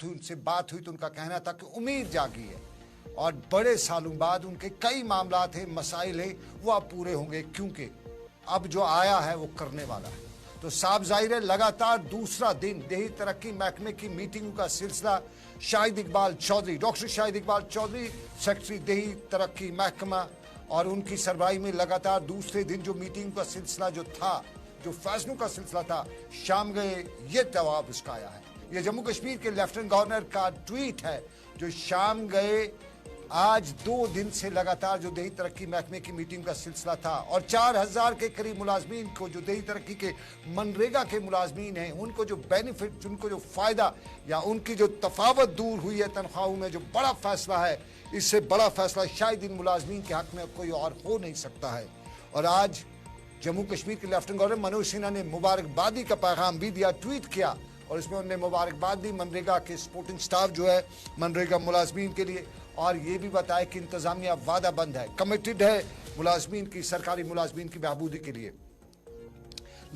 उनसे बात हुई तो उनका कहना था कि उम्मीद जागी है और बड़े सालों बाद उनके कई मामला थे, मसाइल है, वो अब पूरे होंगे क्योंकि अब जो आया है वो करने वाला है। तो साफ जाहिर है लगातार दूसरा दिन देही तरक्की महकमे की मीटिंगों का सिलसिला। शाहिद इकबाल चौधरी, डॉक्टर शाहिद इकबाल चौधरी, सेक्रेटरी देही तरक्की महकमा, और उनकी सरबराही में लगातार दूसरे दिन जो मीटिंग का सिलसिला जो था, जो फैसलों का सिलसिला था, शाम गए ये जवाब उसका आया है। ये जम्मू कश्मीर के लेफ्टिनेंट गवर्नर का ट्वीट है जो शाम गए। आज 2 दिन से लगातार जो देही तरक्की महकमे की मीटिंग का सिलसिला था और 4000 के करीब मुलाजमीन को, जो देही तरक्की के मनरेगा के मुलाजमीन हैं, उनको जो बेनिफिट, उनको जो फायदा या उनकी जो तफावत दूर हुई है तनख्वाहों में, जो बड़ा फैसला है, इससे बड़ा फैसला शायद इन मुलाजमीन के हक में कोई और हो नहीं सकता है। और आज जम्मू कश्मीर के लेफ्टिनेंट गवर्नर मनोज सिन्हा ने मुबारकबादी का पैगाम भी दिया, ट्वीट किया, और इसमें उन्होंने मुबारकबाद दी मनरेगा के सपोर्टिंग स्टाफ जो है मनरेगा मुलाजमीन के लिए, और ये भी बताया कि इंतजामिया वादाबंद है, कमिटेड है मुलाजमीन की, सरकारी मुलाजमीन की बहबूदी के लिए।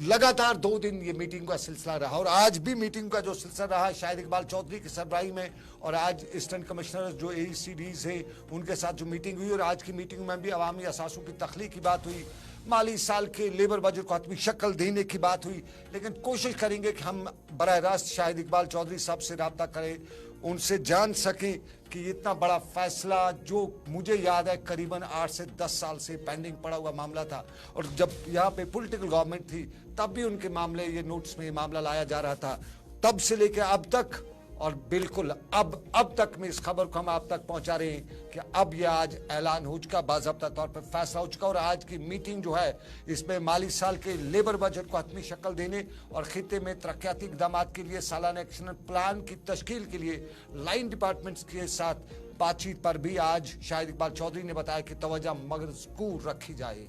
लगातार 2 दिन ये मीटिंग का सिलसिला रहा और आज भी मीटिंग का जो सिलसिला रहा शाहिद इकबाल चौधरी की सरबराही में, और आज असिस्टेंट कमिश्नर जो AECDs है उनके साथ जो मीटिंग हुई, और आज की मीटिंग में भी अवामी असासों की तख्लीक की बात हुई, माली साल के लेबर बजट को हतमी शक्ल देने की बात हुई। लेकिन कोशिश करेंगे कि हम बराह रास्त शाहिद इकबाल चौधरी साहब से रब्ता करें, उनसे जान सकें कि इतना बड़ा फैसला, जो मुझे याद है करीबन 8 से 10 साल से पेंडिंग पड़ा हुआ मामला था, और जब यहाँ पे पॉलिटिकल गवर्नमेंट थी तब भी उनके मामले, ये नोट्स में ये मामला लाया जा रहा था, तब से लेकर अब तक, और बिल्कुल अब तक में इस खबर को हम आप तक पहुंचा रहे हैं कि अब यह आज ऐलान हो चुका, बाज़ाब्ता तौर पर फैसला हो चुका। और आज की मीटिंग जो है इसमें माली साल के लेबर बजट को हतमी शक्ल देने और खिते में तरक्याती इक़दाम के लिए सालाना एक्शन प्लान की तश्कील के लिए लाइन डिपार्टमेंट्स के साथ बातचीत पर भी आज शाहिद इकबाल चौधरी ने बताया कि तवज्जो मज़कूर रखी जाए।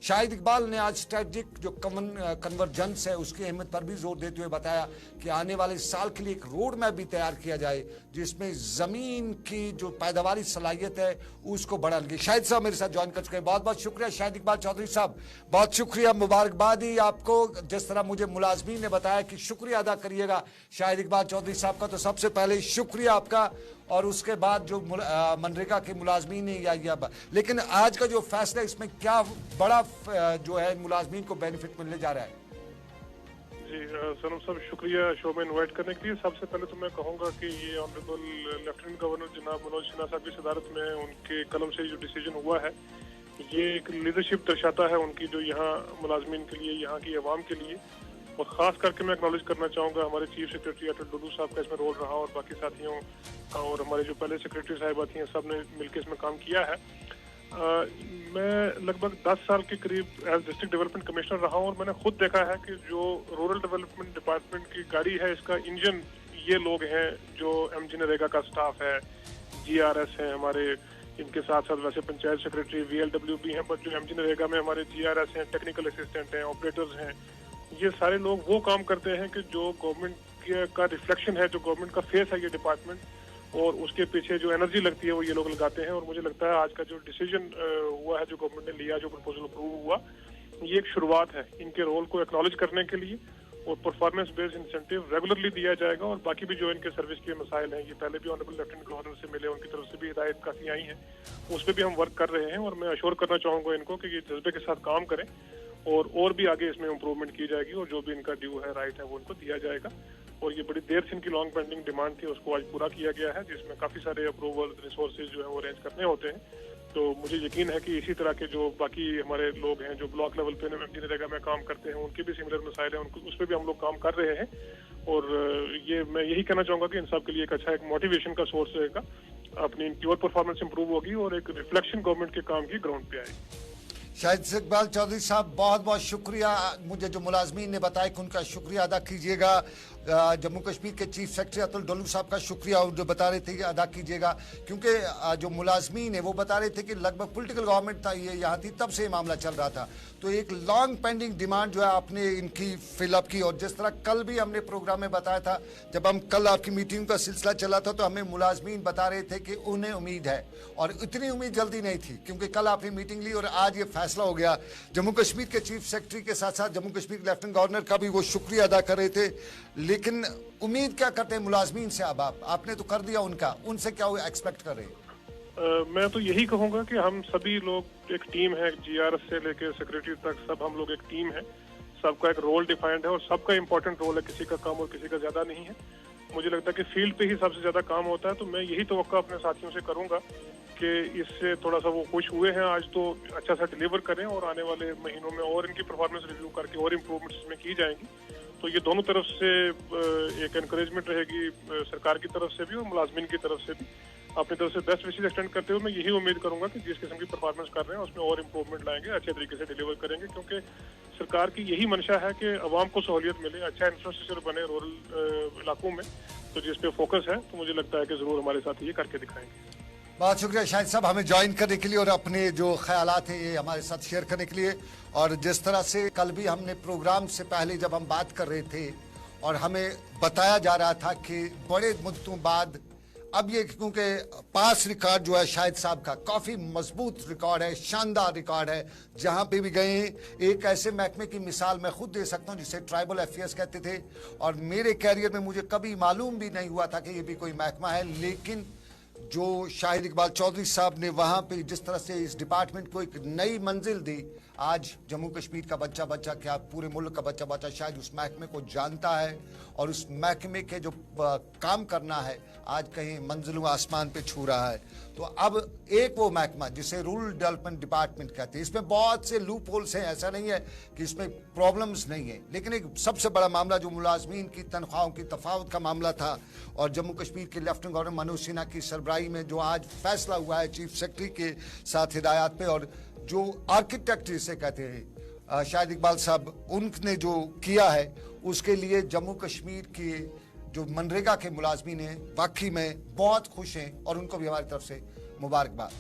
शाहिद इकबाल ने आज स्ट्रेटजिक जो कन्वर्जेंस है उसकी अहमियत पर भी जोर देते हुए बताया कि आने वाले साल के लिए एक रोड मैप भी तैयार किया जाए जिसमें जमीन की जो पैदावारी सलाहियत है उसको बढ़ा लगे। शाहिद साहब मेरे साथ ज्वाइन कर चुके हैं, बहुत बहुत शुक्रिया शाहिद इकबाल चौधरी साहब, बहुत शुक्रिया, मुबारकबादी आपको। जिस तरह मुझे मुलाजमीन ने बताया कि शुक्रिया अदा करिएगा शाहिद इकबाल चौधरी साहब का, तो सबसे पहले शुक्रिया आपका, और उसके बाद जो मनरेगा के मुलाजमीन है या लेकिन आज का जो फैसला, इसमें क्या बड़ा जो है मुलाजमीन को बेनिफिट मिलने जा रहा है? जी सनम साहब, शुक्रिया शो में इन्वाइट करने के लिए। सबसे पहले तो मैं कहूँगा कि ये ऑनरेबल लेफ्टिनेंट गवर्नर जनाब मनोज सिन्हा साहब की सदारत में उनके कलम से जो डिसीजन हुआ है, ये एक लीडरशिप दर्शाता है उनकी, जो यहाँ मुलाजमीन के लिए, यहाँ की अवाम के लिए। और ख़ास करके मैं एक्नॉलेज करना चाहूँगा हमारे चीफ सेक्रेटरी अटल डुल्लू साहब का इसमें रोल रहा, और बाकी साथियों और हमारे जो पहले सेक्रेटरी साहिबा थी सब ने मिलकर इसमें काम किया है। मैं लगभग 10 साल के करीब एज डिस्ट्रिक्ट डेवलपमेंट कमिश्नर रहा हूँ, और मैंने खुद देखा है कि जो रूरल डेवलपमेंट डिपार्टमेंट की गाड़ी है, इसका इंजन ये लोग हैं जो MG नरेगा का स्टाफ है, GRS है हमारे, इनके साथ साथ वैसे पंचायत सेक्रेटरी VLW भी हैं, बट जो MG नरेगा में हमारे GRS हैं, टेक्निकल असिस्टेंट हैं, ऑपरेटर्स हैं, ये सारे लोग वो काम करते हैं कि जो गवर्नमेंट का रिफ्लेक्शन है, जो गवर्नमेंट का फेस है ये डिपार्टमेंट, और उसके पीछे जो एनर्जी लगती है वो ये लोग लगाते हैं। और मुझे लगता है आज का जो डिसीजन हुआ है, जो गवर्नमेंट ने लिया, जो प्रपोजल अप्रूव हुआ, ये एक शुरुआत है इनके रोल को एक्नॉलेज करने के लिए, और परफॉर्मेंस बेस्ड इंसेंटिव रेगुलरली दिया जाएगा। और बाकी भी जो इनके सर्विस के मसाइल हैं, ये पहले भी ऑनरेबल लेफ्टिनेंट गवर्नर से मिले, उनकी तरफ से भी हिदायत काफ़ी आई हैं, उस पर भी हम वर्क कर रहे हैं। और मैं अश्योर करना चाहूँगा इनको कि ये जज्बे के साथ काम करें, और भी आगे इसमें इम्प्रूवमेंट की जाएगी, और जो भी इनका ड्यू है, राइट है, वो इनको दिया जाएगा। और ये बड़ी देर से इनकी लॉन्ग पेंडिंग डिमांड थी, उसको आज पूरा किया गया है, जिसमें काफ़ी सारे अप्रूवल रिसोर्सेज जो है वो अरेंज करने होते हैं। तो मुझे यकीन है कि इसी तरह के जो बाकी हमारे लोग हैं जो ब्लॉक लेवल पे MG नरेगा में काम करते हैं, उनके भी सिमिलर मसाइल हैं, उनको उस पर भी हम लोग काम कर रहे हैं। और ये मैं यही कहना चाहूँगा कि इन सब के लिए एक अच्छा एक मोटिवेशन का सोर्स रहेगा, अपनी इनकी और परफॉर्मेंस इंप्रूव होगी, और एक रिफ्लेक्शन गवर्नमेंट के काम की ग्राउंड पे आएगी। शाहिद इकबाल चौधरी साहब, बहुत बहुत शुक्रिया। मुझे जो मुलाजमीन ने बताया कि उनका शुक्रिया अदा कीजिएगा। जम्मू कश्मीर के चीफ सेक्रेटरी अतुल डुल्लू साहब का शुक्रिया जो बता रहे थे कि अदा कीजिएगा, क्योंकि जो मुलाजमीन है वो बता रहे थे कि लगभग पॉलिटिकल गवर्नमेंट था ये यहाँ थी तब से ये मामला चल रहा था, तो एक लॉन्ग पेंडिंग डिमांड जो है आपने इनकी फिलअप की। और जिस तरह कल भी हमने प्रोग्राम में बताया था, जब हम कल आपकी मीटिंग का सिलसिला चला था, तो हमें मुलाजमीन बता रहे थे कि उन्हें उम्मीद है, और इतनी उम्मीद जल्दी नहीं थी, क्योंकि कल आपने मीटिंग ली और आज ये फैसला हो गया। जम्मू कश्मीर के चीफ सेक्रेटरी के साथ साथ जम्मू कश्मीर के लेफ्टिनेंट गवर्नर का भी वो शुक्रिया अदा कर रहे थे। लेकिन उम्मीद क्या करते हैं मुलाजमीन से? अब आपने तो कर दिया उनका, उनसे क्या एक्सपेक्ट कर रहे हैं? मैं तो यही कहूंगा कि हम सभी लोग एक टीम है, GRS से लेकर सेक्रेटरी तक सब हम लोग एक टीम है, सबका एक रोल डिफाइंड है और सबका इंपॉर्टेंट रोल है, किसी का कम और किसी का ज्यादा नहीं है। मुझे लगता है कि फील्ड पे ही सबसे ज्यादा काम होता है, तो मैं यही तवक्का अपने साथियों से करूंगा कि इससे थोड़ा सा वो खुश हुए हैं आज, तो अच्छा सा डिलीवर करें और आने वाले महीनों में और इनकी परफॉर्मेंस रिव्यू करके और इम्प्रूवमेंट्स इसमें की जाएंगी। तो ये दोनों तरफ से एक एनकरेजमेंट रहेगी, सरकार की तरफ से भी और मुलाजमीन की तरफ से भी। अपनी तरफ से बेस्ट विशेष एक्सटेंड करते हुए मैं यही उम्मीद करूंगा कि जिस किस्म की परफॉर्मेंस कर रहे हैं उसमें और इम्प्रूवमेंट लाएंगे, अच्छे तरीके से डिलीवर करेंगे, क्योंकि सरकार की यही मंशा है कि अवाम को सहूलियत मिले, अच्छा इंफ्रास्ट्रक्चर बने रूरल इलाकों में, तो जिस पे फोकस है तो मुझे लगता है कि जरूर हमारे साथ ये करके दिखाएंगे। बहुत शुक्रिया शाहिद साहब हमें ज्वाइन करने के लिए और अपने जो ख्यालात हैं ये हमारे साथ शेयर करने के लिए। और जिस तरह से कल भी हमने प्रोग्राम से पहले जब हम बात कर रहे थे और हमें बताया जा रहा था कि बड़े मुद्दों बाद अब ये, क्योंकि पास रिकॉर्ड जो है शाहिद साहब का काफ़ी मजबूत रिकॉर्ड है, शानदार रिकॉर्ड है, जहाँ पे भी गए एक ऐसे महकमे की मिसाल मैं खुद दे सकता हूँ जिसे ट्राइबल अफेयर्स कहते थे, और मेरे कैरियर में मुझे कभी मालूम भी नहीं हुआ था कि ये भी कोई महकमा है। लेकिन जो शाहिद इकबाल चौधरी साहब ने वहाँ पे जिस तरह से इस डिपार्टमेंट को एक नई मंजिल दी, आज जम्मू कश्मीर का बच्चा बच्चा क्या पूरे मुल्क का बच्चा बच्चा शायद उस महकमे को जानता है और उस महकमे के जो काम करना है आज कहीं मंजिलों आसमान पे छू रहा है। तो अब एक वो महकमा जिसे रूरल डेवलपमेंट डिपार्टमेंट कहते हैं, इसमें बहुत से लूप होल्स हैं, ऐसा नहीं है कि इसमें प्रॉब्लम्स नहीं है, लेकिन एक सबसे बड़ा मामला जो मुलाजमीन की तनख्वाहों की तफावत का मामला था और जम्मू कश्मीर के लेफ्टिनेंट गवर्नर मनोज सिन्हा की सरबराही में जो आज फैसला हुआ है चीफ सेक्रेटरी के साथ हिदायत पे, और जो आर्किटेक्ट जिसे कहते हैं शाहिद इकबाल साहब उनने जो किया है उसके लिए जम्मू कश्मीर के जो मनरेगा के मुलाजमीन हैं वाकई में बहुत खुश हैं और उनको भी हमारी तरफ से मुबारकबाद।